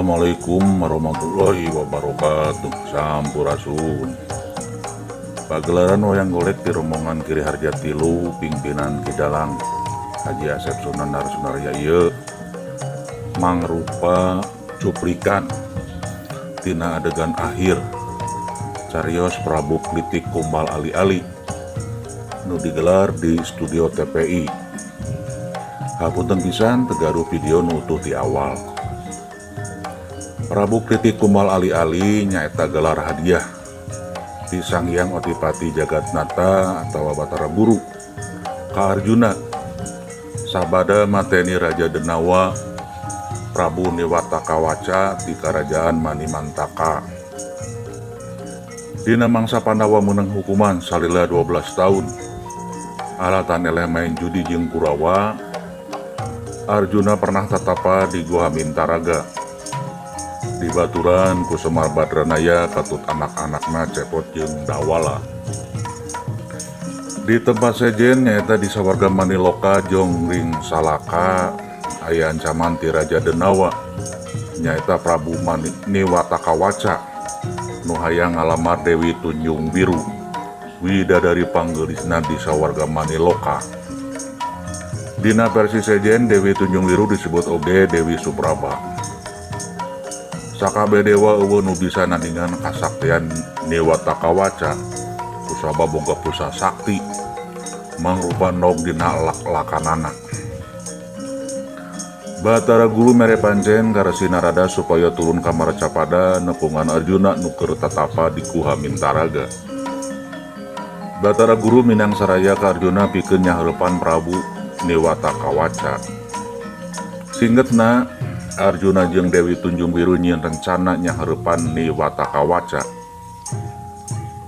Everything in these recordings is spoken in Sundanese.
Assalamualaikum warahmatullahi wabarakatuh. Sampurasun. Pagelaran wayang golek di rombongan Kiri Harja Tilu pimpinan Kidalang Haji Asep Sunan Narsunarya ieu mangrupa cuplikan tina adegan akhir carios Prabu Klitik Kumbal Ali-Ali nu digelar di studio TPI. Hapunten pisan tegaru video nu utuh di awal. Prabu Klitik Kumbal Ali-Ali nyaeta gelar hadiah di Sang Hyang Otipati Jagatnata atau Batara Guru ka Arjuna sabada mateni Raja Denawa Prabu Niwata Kawaca di Kerajaan Manimantaka. Dina mangsa Pandawa menang hukuman salila 12 tahun alatan eleh main judi jeung Kurawa. Arjuna pernah tatapa di Gua Mintaraga di baturan ku Semar Badranaya katut anak-anakna cepot jeung Dawala. Di tempat sejen nyaeta di sawarga Maniloka jong ring Salaka aya ancaman ti Raja Denawa nyaeta Prabu Niwata Kawaca nu hayang ngalamar Dewi Tunjung Biru widadari panggelisna di sawarga Maniloka. Dina versi sejen Dewi Tunjung Biru disebut oge Dewi Supraba. Sakabe dewa eueuh nu bisa nandingan kasaktian Niwata Kawaca kusaba boga pusa sakti mangrupa nog dina lakanana. Batara Guru mere pancen karesi narada supaya turun ka Maracapada nepungan Arjuna nu keur tatapa di Guha Mintaraga. Batara Guru minang saraya ka Arjuna pikeun nyahareupan Prabu Niwata Kawaca. Singgetna Arjuna jeung Dewi Tunjung Biru nyieun rencana nyahareupan Niwata Kawaca.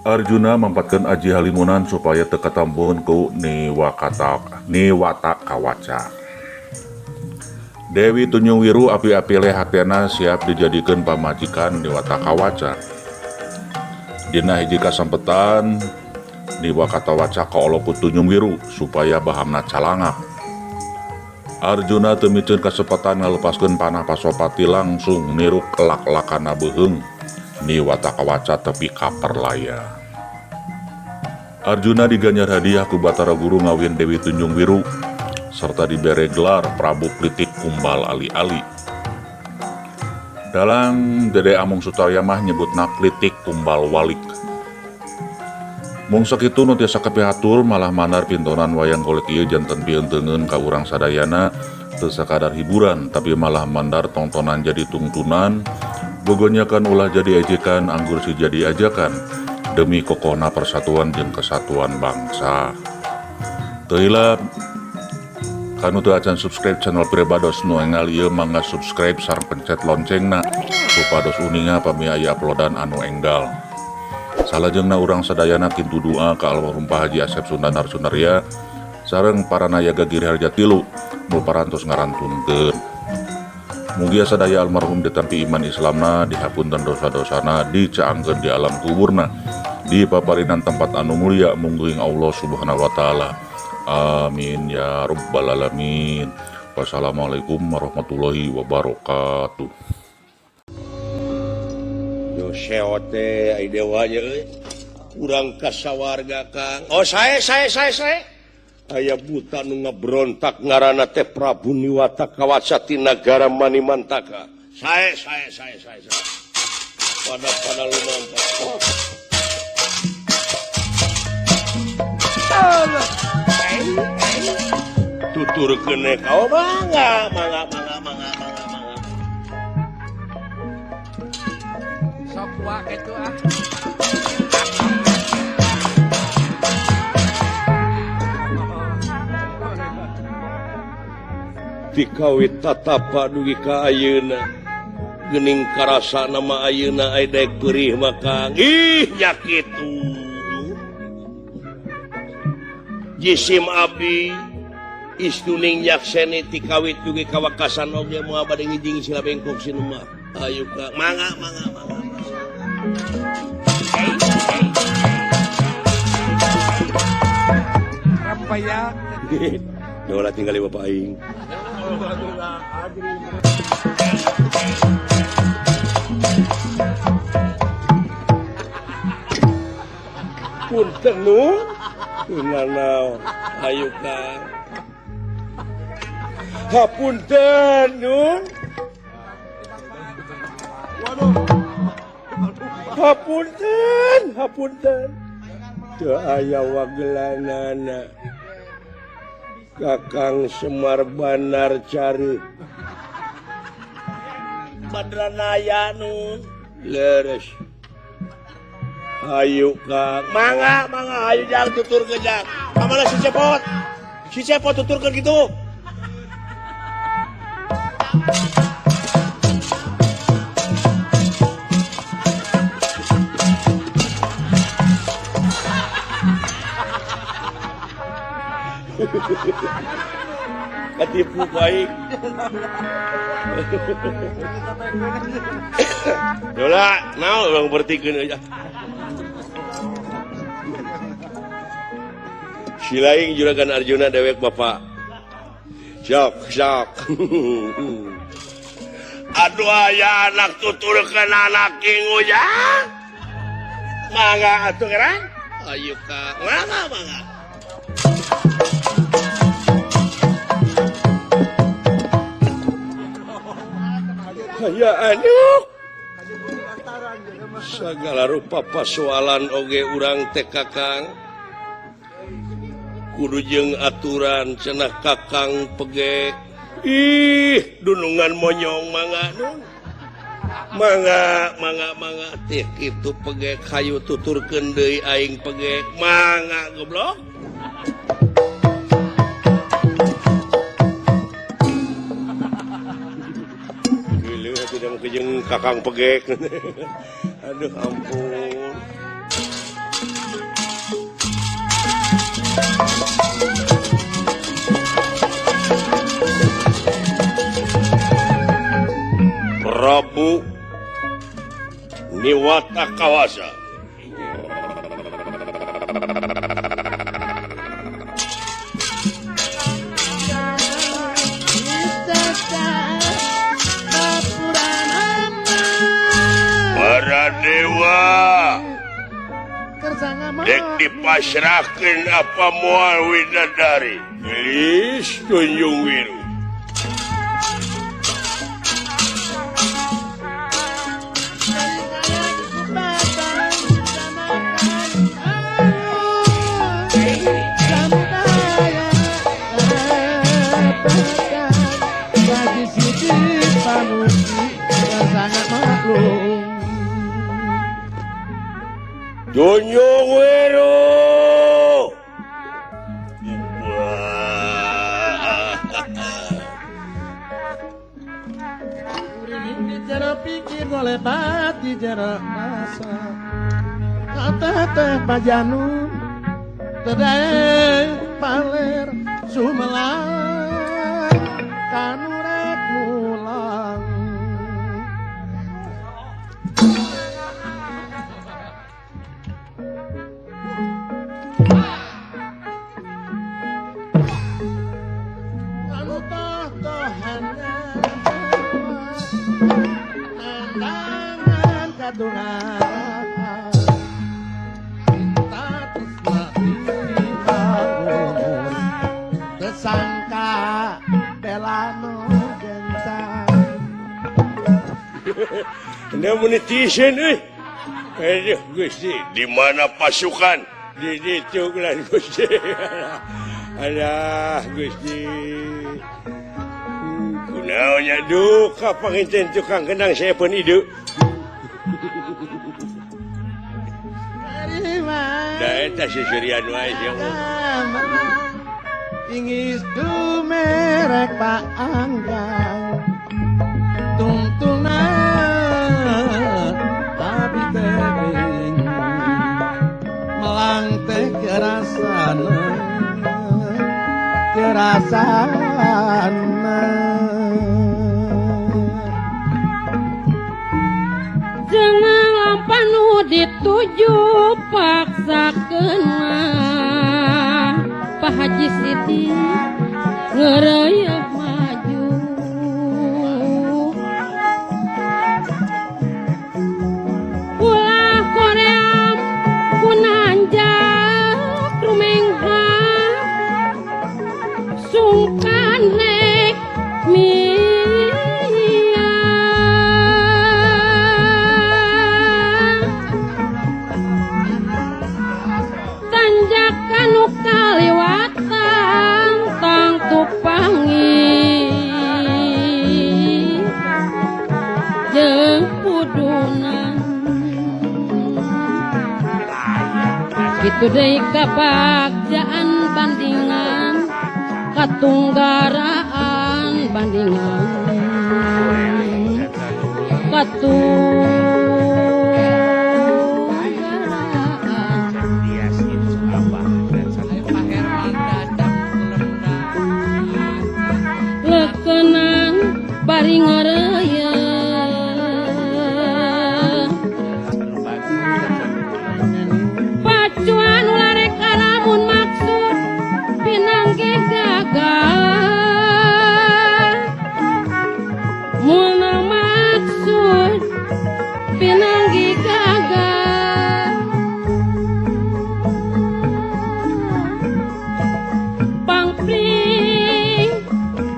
Arjuna mampatkeun aji halimunan supaya teu katambuheun ku Niwata Kawaca. Dewi Tunjung Biru api-api leh hatena siap dijadikeun pamajikan Niwata Kawaca. Dina hiji kasampetan Niwata Kawaca kaolo ku Tunjung Biru supaya bahamna calangap. Arjuna teu mieun kasempatan ngalepaskeun panah Pasopati langsung niruk lak-lakana beuheung Niwata Kawaca tepi ka perlaya. Arjuna diganyar hadiah ku Batara Guru ngawin Dewi Tunjung Biru serta dibere gelar Prabu Klitik Kumbal Ali-Ali. Dalam Dede Amung Sutarya mah nyebutna Klitik Kumbal Walik. Mung sakitu nu tiasa kapihatur malah mandar pintonan wayang golek ieu janten pieuteungeun ka urang sadayana teu sakadar hiburan tapi malah mandar tontonan jadi tungtunan bogonyakan ulah jadi ejekan anggur si jadi ajakan demi kokohna persatuan jeung kesatuan bangsa. Teu hilap kanu teu acan subscribe channel Pribados nu enggal ieu mangga subscribe sareng pencet loncengna supados uninga pami aya uploadan anu enggal. Salajengna urang sadayana kintu doa ka almarhum Pak Haji Asep Sunan Narsunarya sareng para nayaga Giri Harja Tilu nu parantos ngarantunkeun. Mugia sadaya almarhum ditampi iman Islamna, dihapunten dosa-dosana, dicaangkeun di alam kuburna, di paparinan tempat anu mulia mungguing Allah Subhanahu wa taala. Amin ya rabbal alamin. Wassalamualaikum warahmatullahi wabarakatuh. Seote ai dewa ye urang kasawarga Kang. Oh saya aya buta nu ngabrontak ngaranna teh Prabu Niwata Kawaca ti nagara Manimantaka. Saya. Pada lumampa. Tuturkeun kau mangga. Wah itu dikawit tatapa dugi ka ayeuna geuning karasa nama ayeuna aya daek perih maka nya kitu jisim abi istuning yakseni tikawit dugi ka wakasan oge moal bade ngijing sila bengkok sinema ayo Kang mangga Rampaya. Dola tinggal Bapak aing. punten Nun. Nanaon ayo Kang. Hapunten Nun. Hapunten. Teu aya wagelanana. Kakang Semar Banar cari. Badranaya Nun. Leres. Ayo Kang. Mangga ayo jangan tutur ke jang. Kamana si Cepot? Si Cepot tuturkeun gitu. Ketipu baik. Yola, naon urang bertikeun aja. Silaing juragan Arjuna dewek Bapak. Sok. Aduh aya anak tuturkeun anak kingu ya. Mangga atuh keren. Ayo Kang. Mangga. Ya anu segala rupa pasoalan oge urang teh Kakang kudu jeung aturan cenah Kakang pegek dunungan monyong mangga Nun mangga teh kitu pegek hayu tuturkeun deui aing pegek mangga goblok. Tidak kejeng Kakang pegek. Aduh ampun. Prabu Niwata Kawasa. Dewa dek dipasrahkeun apa moal widadari gelis tunjung wiru tunjung wiru Jara pikir oleh bati jara rasa kata teh pajanu tedai paler sumelang kanurek mulang anu toh-tohannya nandangan kadungan cinta tresna dibangun tersangka belano gentang Anda menetizen aduh Gusti di mana pasukan di ditu kan Gusti alah Gusti kunaonnya duka panginten tukang kenang saya pun hidup da eta sisirian wae sia ingis du merek Pak Anggang tungtungan tapi tebing melang teh kerasana jangan lampan nu dituju paksakeun mah Pak Haji Siti ngeureuy maju ulah Korea kunanja Kitu deui kabagjaan bandingan katunggaraan bandingan katunggaraan Pak Herman datang lekenan bari ngeureuyeuh pacuan ularek lamun maksud pinangge gagal mun maksud pinangge gagal pangpring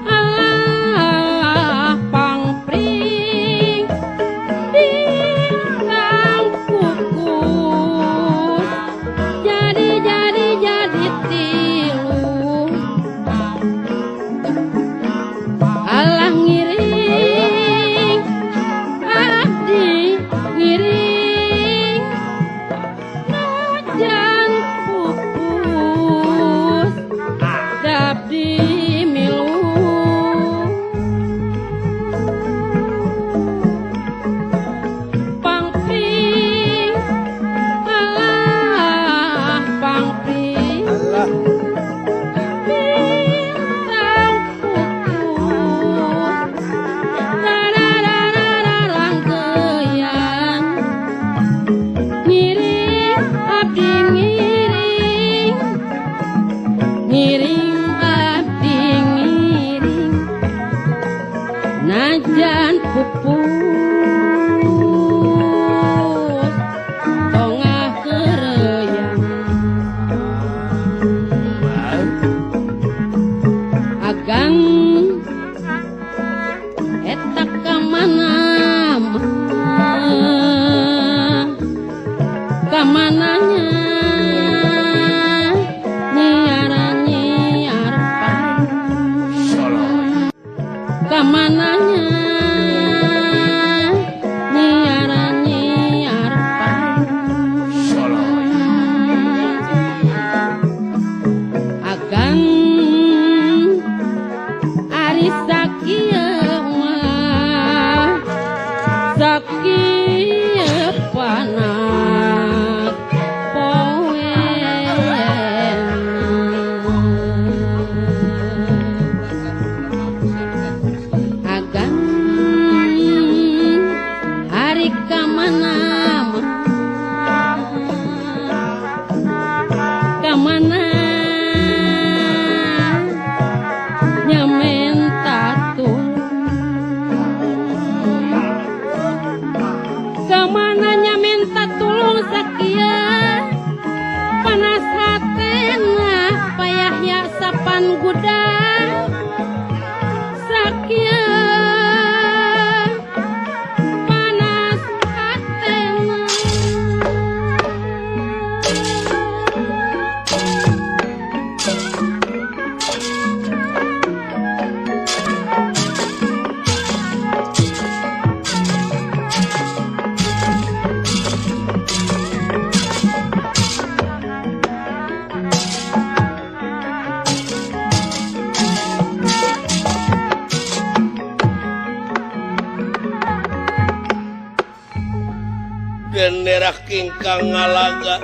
alah pangpring bintang kukus jadi tilu alah ngiring abdi ngiring najan pupus dabdi milu pangpring alah pangpring bintang pupus langgeuyan ngiring abdi ngiring ngiring abdi ngiring najan pupus tongah kereuyang agang eta kamana kamananya nyiar kamananya nyiar agang ari sakieu mah sakieu panas agan ari kamana kamana nyamen tatu kamana nyamen tatulung sakia panas hatena payah ya sapan gudang sakia panas hatena genderah kingkang ngalaga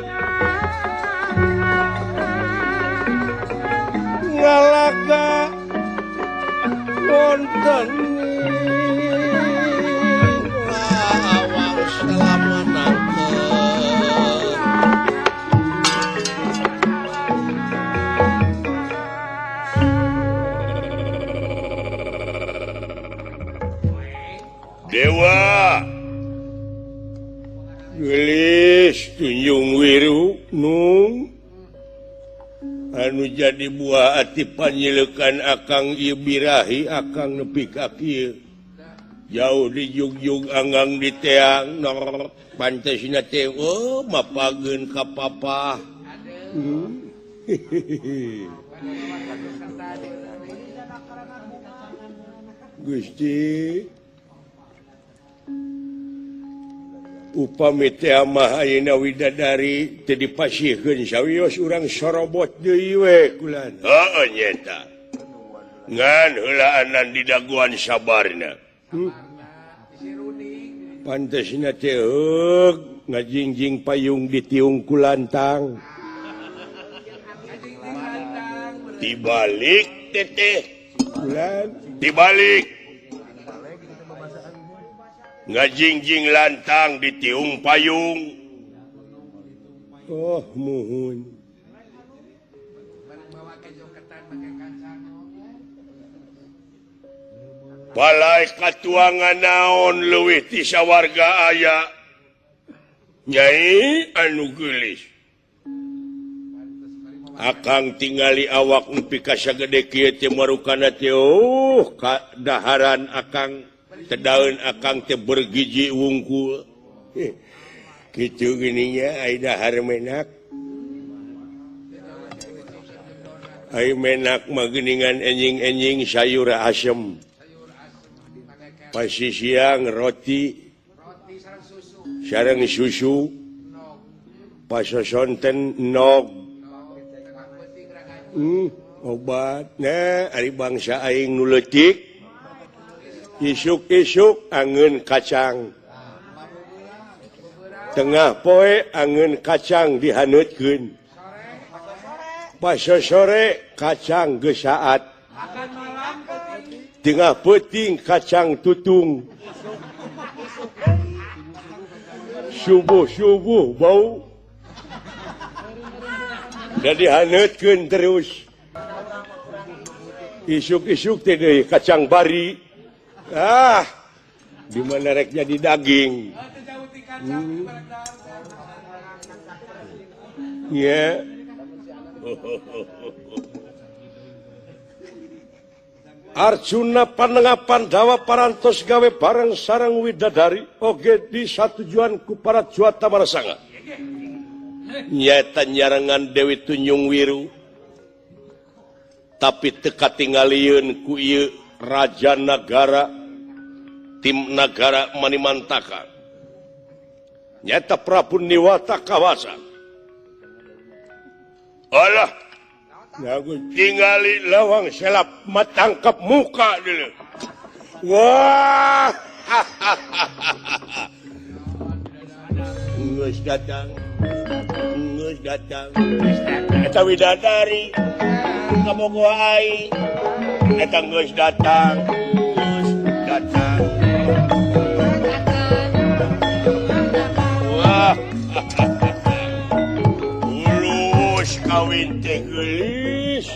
nonton lawang selama nangkep dewa gelis tunjung wiru nung anu jadi buah ati panyilekan akang ieu birahi akang nepi ka kieu jauh di jugjug anggang di teang nor pancasina teh mapageun ka papa Gusti upami teh mah ayeuna widadari teu dipasieheun sawios urang sorobot deui we kulan. Heeh nyeta. Ngan heulaanan di daguan sabarna. Pantesna teh ngajingjing payung ditiung ku lantang. Dibalik teteh kulan, dibalik. Ngajingjing lantang ditiung payung. Oh muhun. Balai katuangan naon leuwih ti sawarga aya. Nyai anu geulis. Akang tingali awak nepi ka sagede kieu teh marukana teh kadaharan akang tedaun akang teh bergiji wungkul. Kitu geuning ai dahar menak. Ai menak mah geuningan enjing-enjing sayur asem. Pasti siang roti sareng susu. Pasosonten nog. Obat. Nah, ari bangsa aing nu leutik. Isuk-isuk angeun kacang. Tengah poe angeun kacang dihaneutkeun. Pas sore kacang geus saat. Tengah peuting kacang tutung. Subuh-subuh bau. Dan dihaneutkeun terus. Isuk-isuk teh deui kacang bari. Di mana rek jadi daging. Ya. Arjuna panengapan dawa parantos gawe bareng sareng widadari oge disatujuan ku para juata marasanga. Nyata nyarengan Dewi Tunjung Wiru. Tapi teka tingalieun ku ieu raja nagara tim nagara Manimantaka. Nyata Prabu Niwata Kawasa. Allah aku tingali lawang selap matangkap muka dulu. Wah. Geus datang. Eta widadari. Kabogoh aing. Eta geus datang. Wah. Ulus kawin teh geulis.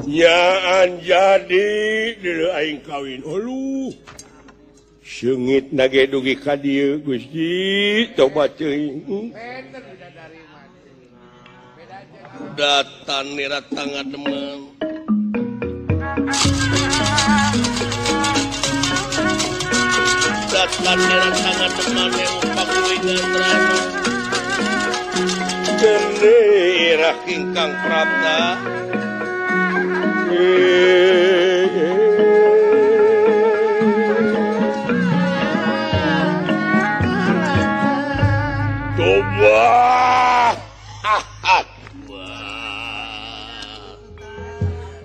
Nyaan jadi dulu aing kawin. Oluh. Seungit nage dugi ka dieu Gusti toba teuing. Datan nira tangga demam. Datan nira tangga demam yang pakuwi gandrano. Gendera kingkang prabda. Wah,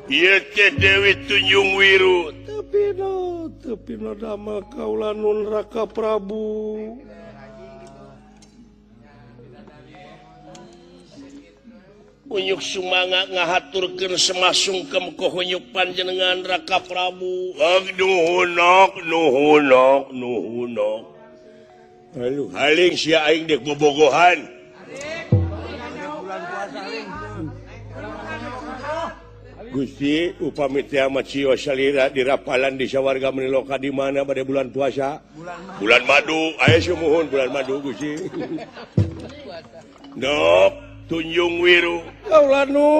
ieu teh Dewi Tunjung Wiru. Tapi no dama kaula nun Raka Prabu. Unyuk sumanga ngahaturkeun semasungkem ka hunyuk panjenengan Raka Prabu. Nuhunok. Aduh, haling sia aing dek bobogohan. Gusti, upami teh amat cio salira di rapalan di sawarga meniloka di mana pada bulan puasa? Bulan madu. Aya sumuhun bulan madu Gusti. Dok, Tunjung Wiru. Kaula nu.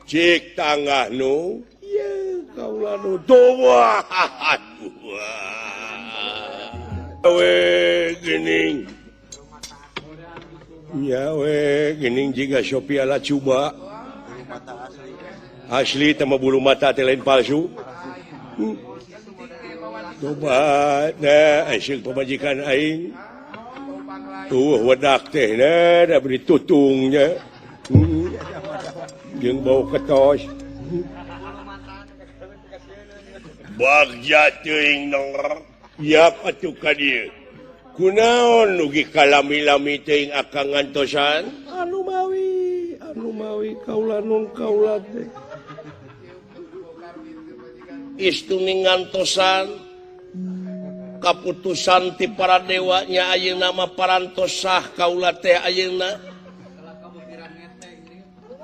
Cik tanggah nu. Ya, kaula nu. Doa. We gening. Ya we gening jiga Sophia Lacuba. Asli tambah bulu mata teh lain palsu. coba asing pemajikan aing tuh wedak teh da beri tutungnya jeung bau ketos bagja teuing nong yap atuh ka dieu kunaon nugi kalami-lami teuing akang ngantosan anu mawi kaula nun kaula teh istuni ngantosan kaputusan ti para dewanya ayeuna mah parantos sah kaula teh ayeuna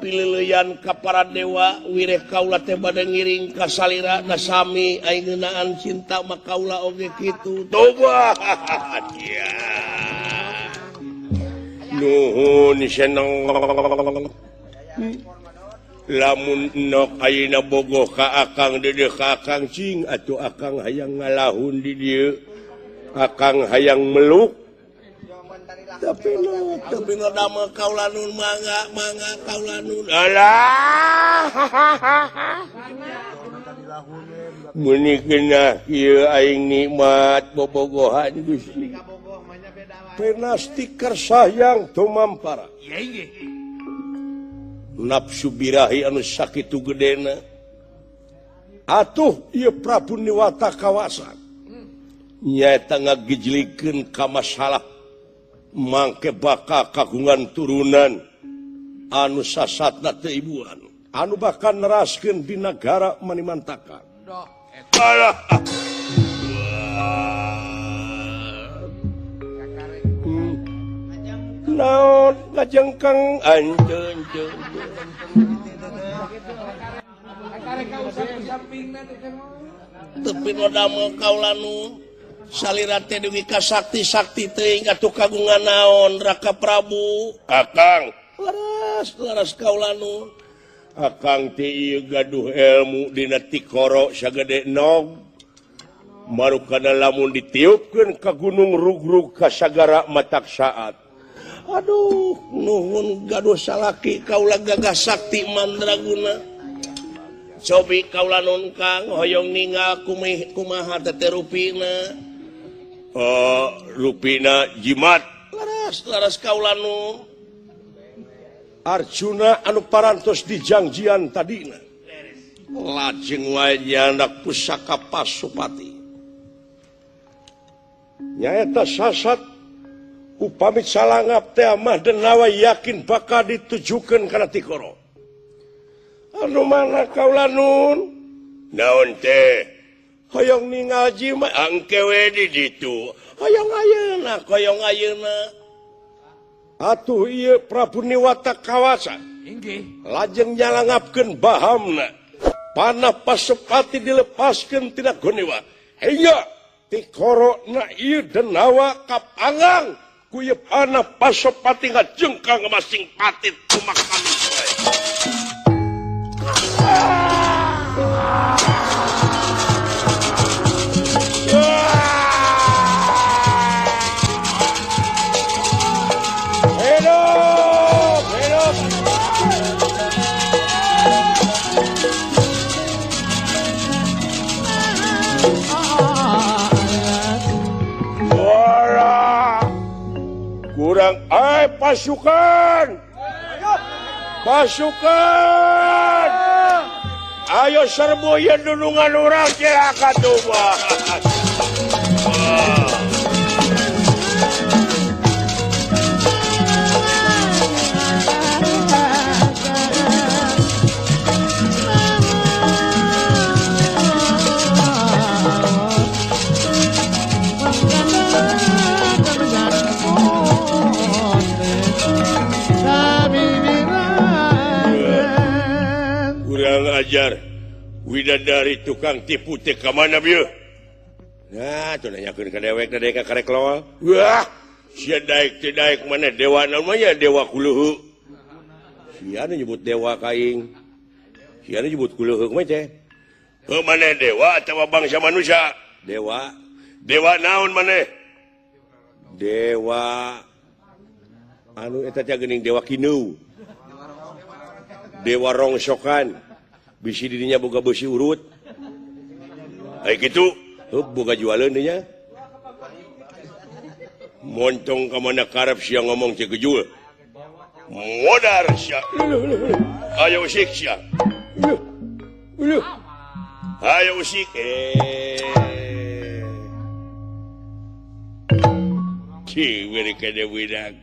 pileuleyan ka para dewa wireh kaula teh bade ngiring ka salira na sami aing ngeunaan cinta mah kaula oge kitu toba ya nuhun seneng lamun nok ayeuna bogoh ka akang dedeh ka akang cing atuh akang hayang ngalahun di dieu akang hayang meluk tapi no damel kaulanun mangga kaulanun alah muni geunah ieu aing nikmat bobogohan Gusti penasti kersah yang tumampara nafsu birahi anu sakitu gedena atuh ieu Prabu Niwata kawasan nyaeta ngagijlikeun ka masalah mangke bakal kagungan turunan anu sasatna teu ibuan anu bakal neraskeun di nagara Manimantaka alah naon ngajengkang anjeun tepi no damel kaulanu salira teh dugi ka sakti teuing atuh kagungan naon Raka Prabu akang laras kaulanu akang teh ieu gaduh ilmu dina Tikoro sagede nog marukana lamun ditiupkeun ka gunung rugrug ka sagara mataksaat aduh nuhun gaduh salaki kaula gagah sakti mandraguna cobi kaula nun kang hoyong ningal kumaha teh rupina rupina jimat laras kaula nun Arjuna anu parantos di jangjian tadina lajeng wae nyandak pusaka Pasupati nyaeta sasat upami salangap teh mah denawa yakin bakal ditujukeun kana Tikoro anu mana kaula nun naon teh hoyong ningal jimat angke we di ditu hoyong ayeuna atuh ieu Prabu Niwata kawasan lajeng nyalangapkeun bahamna panah Pasupati dilepaskeun tina Gonewa hingga Tikoro na ieu denawa kapangang ku ieu panah Pasupati ngajengkang masing patit kumakan kurang pasukan ayo serbu yen dulungan urang cilaka tuh ajar widadari tukang tipu teh ka mana bieu nah tuh nanyakeun ka dewek ka karek loal wah sia daek teh daek mana dewa namanya dewa kuluhu sia anu nyebut dewa kaing sia anu nyebut kuluhu mah teh mana dewa atawa bangsa manusia dewa naon maneh dewa anu eta teh geuning dewa kineu dewa rongsokan bisi dirinya boga besi urut kayak gitu buka jualannya moncong ke mana karep siang ngomong cek jual modar sia ayo usik sia ayo usik ciwir kade widak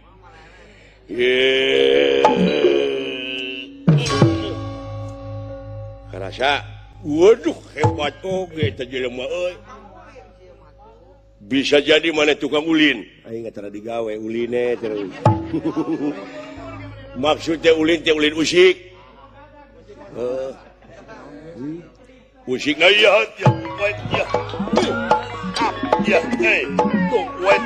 karasa waduh hebat oge teh jelema euy bisa jadi mana tukang ulin aing tara digawe uline terus maksudnya ulin teh ulin usik usik na ya wait ya hey tuh wait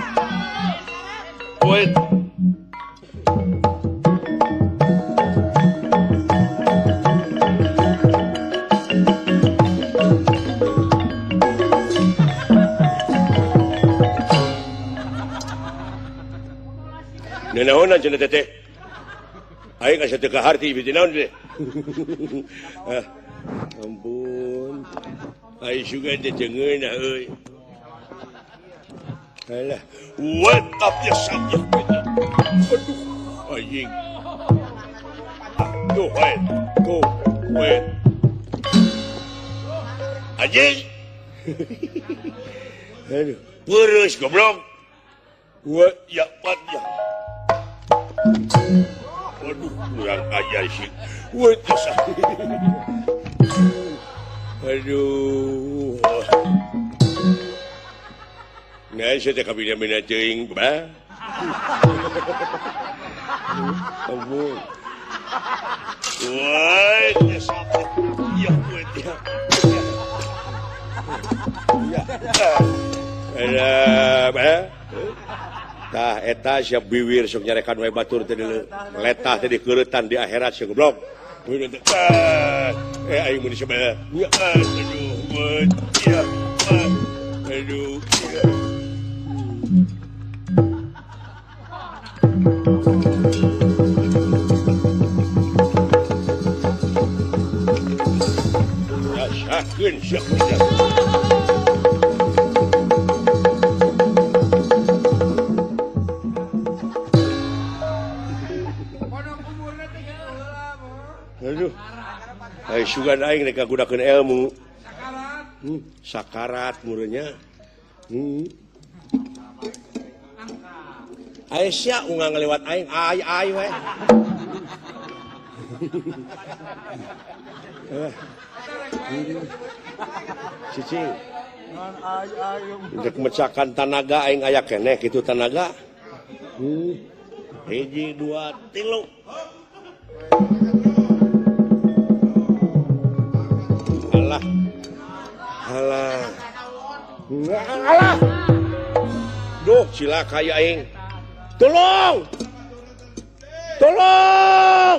Nenaonan cenah teteh. Aing asa teu kaharti biji naon teh. Ampun. Aing juga teh cengeunah euy. Alah, what up ya saja. Aduh, anjing. Tuh, wait. Anjing. Aduh, peureuss goblok. What ya pat ya. Waduh, kurang ajar sih. Waduh, aduh. Nah, saya tak kabin mina cing, ba? Ampun. Wah, ya sakit. Ya, ya. Ya. Ada, ba? Tah eta siap biwir sok nyarekan wae batur teh letah teh dikeuretan di akhirat sia goblok. Aing mun sebelah. Ya aduh, ya. Aduh. Ya sakeun sia. Aduh. Ai sugan aing rek ngagudakeun ilmu. Sakarat murenya. Ai sia unggal ngelewat aing, ai we. Cicing. Untuk mecakan tanaga aing aya keneh kitu tanaga. 1 2 3 Alah. Duh, cilaka ya aing. Tolong. Tolong.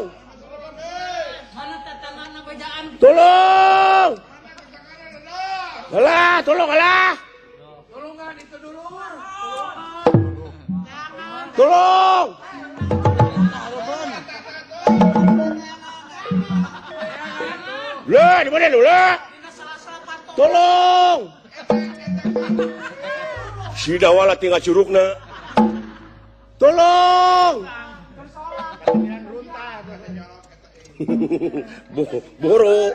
Alah, tolong alah. Tolongan itu dulu. Tolong. Lah, di mana lu lah? Tolong. Si dawala tinggal curugna. Tolong. Boro.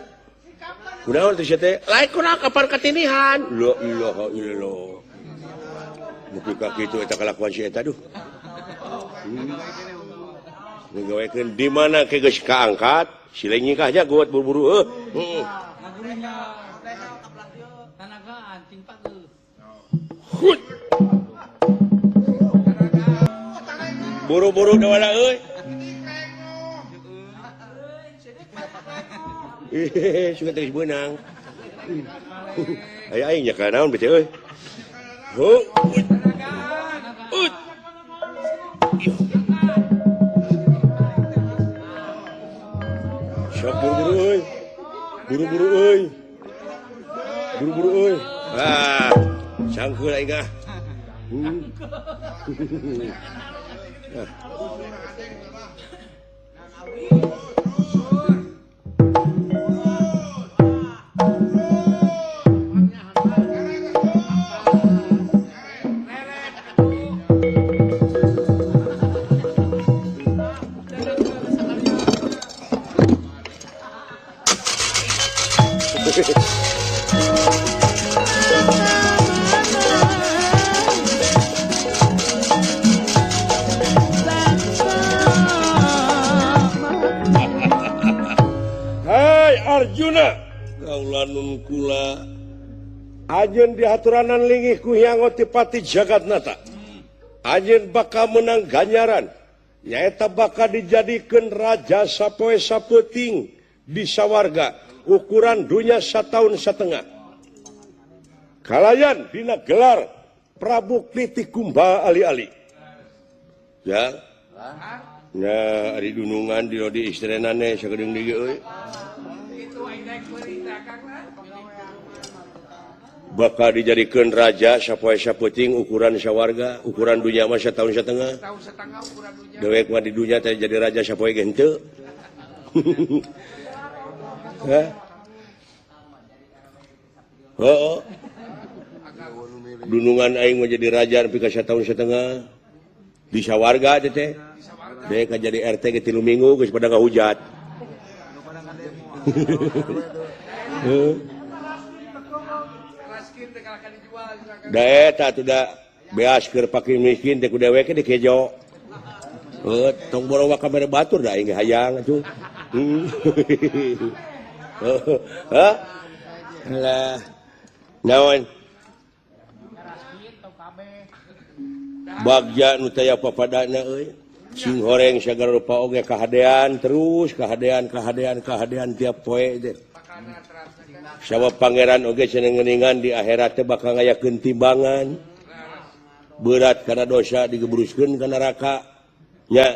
Kunaon teh teh? Lain kurang kapan katinihan. La ilaha illallah. Mugi ka kitu eta kalakuan si eta duh. Nggawekeun di mana ke geus kaangkat, si lain nikah aja gawat buru-buru Buru-buru dawala euy. Suka terus benang. Aya aing nya ka naon bete euy. Siap buru-buru euy. Buru-buru euy. Buru-buru euy. Sangkeul aing ah. Arjuna kaulanun kula ajeun dihaturanan linggih ku Hyang Otipati Jagatnata. Ajeun bakal menang ganjaran nyaeta bakal dijadikeun raja sapoe sapeuting di sawarga ukuran dunya 1,5 tahun. Kalayan dina gelar Prabu Kliti Kumbal ali-ali. Ya. Nah, ari dunungan di rodi istrenane sagedeung di euy. Bakal dijadikan raja sapoe sapeuting ukuran sawarga ukuran dunya mah 1,5 tahun. Dewek mah di dunya teh jadi raja sapoe ge henteu. Hah? Oh. Dunungan aing mah jadi raja nepi ka 1,5 tahun di sawarga teh. Dewek jadi RT ge 3 minggu geus pada ngahujat. Da eta tuh da beas keur pake miskin teh ku dewek di kejo. Tong borong wa kamera batur da aing hayang atuh. Hah? Lah. Naon? Bagja nu teh papadana euy. Sing horeng sagala rupa oge kahadean terus kahadean tiap poe teh. Sabab pangeran oge cenah ngeuningan di akhirat teh bakal ngayakeun timbangan. Berat kana dosa digebruskeun ka neraka. Nya.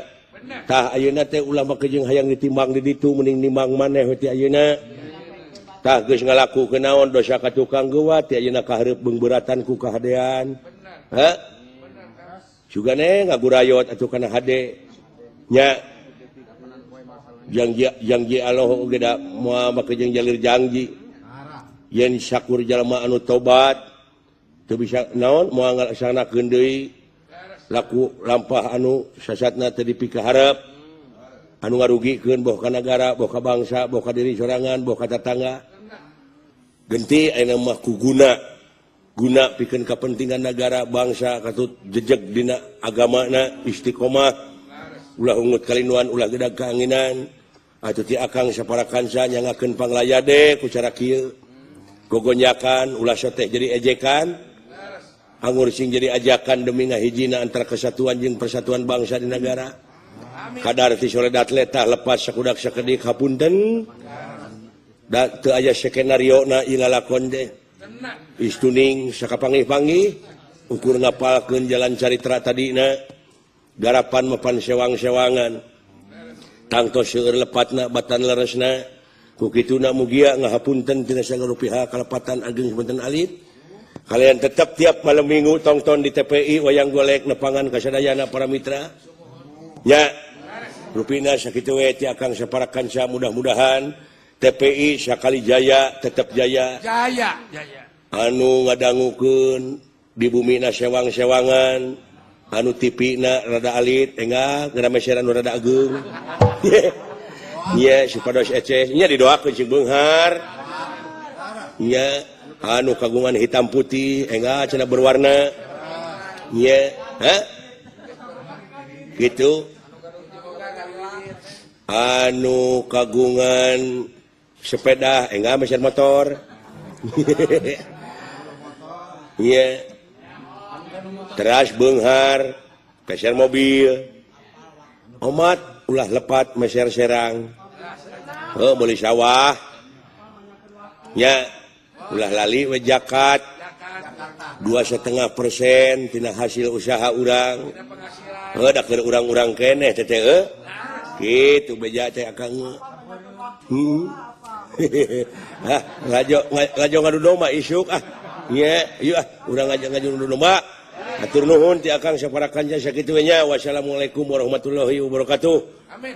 Tah ayeuna teh ulah make jeung hayang ditimbang di ditu mending nimbang maneh we ti ayeuna. Tah geus ngalakukeun naon dosa ka tukang geuwat ti ayeuna kahareup beungbeuratan ku kahadean. Hah? Sugane ngagurayot atuh kana hade. Nya. Janji Allah oge da moal make jeung jalir janji. Yen syakur jalma anu tobat teu bisa naon moal ngalaksanakeun deui laku lampah anu sasatna teu dipikaharep anu ngarugikeun boh ka nagara, boh ka bangsa, boh ka diri sorangan, boh ka tetangga. Genti ayeuna mah ku guna pikeun kapentingan nagara bangsa katut jejeg dina agamana istiqomah ulah ungut kalinuan ulah gedag kaanginan atuh ti akang saparakansa nyangakeun panglayade ku cara kieu gogonyakan ulah soteh jadi ejekan anggur sing jadi ajakan demi ngahijina antara kesatuan jeung persatuan bangsa di negara. Kadar ti soledat letah lepas sakudak sakedik hapunten da teu aya skenario na ilalakon teh istuning sakapangih-pangih ukur ngapalkeun jalan caritra tadina garapan mapan sewang-sewangan tangtos seueur lepatna batan leresna ku kituna mugia ngahapunten tina sagala pihak kalepatan ageng sepunten alit. Kalian tetap tiap malam minggu tongton di TPI wayang golek nepangan kasadayana para mitra. Nya rupina sakitu we ti akang saparakansa mudah-mudahan TPI sakali jaya tetap jaya. Jaya. Anu ngadangukeun di bumina sewang-sewangan, anu tipina rada alit, enggak ngarameseran nu rada ageung. Nya supados eces nya didoakeun cing beunghar. Nya anu kagungan hitam putih enggak cenah berwarna. Nya, hah? Gitu. Anu kagungan sepeda enggak mesin motor. Nya. Teras beunghar, peser mobil. Omat ulah lepat meser serang. Beli sawah. Nya ulah lali we zakat 2,5% tina hasil usaha urang. Da keur urang-urang keneh teh kitu beja teh akang. Lajo ngadu domba isuk nya ieu urang ngaju ngadu domba. Atur nuhun ti akang saparakanca sakitu nya. Wassalamualaikum warahmatullahi wabarakatuh. Amin.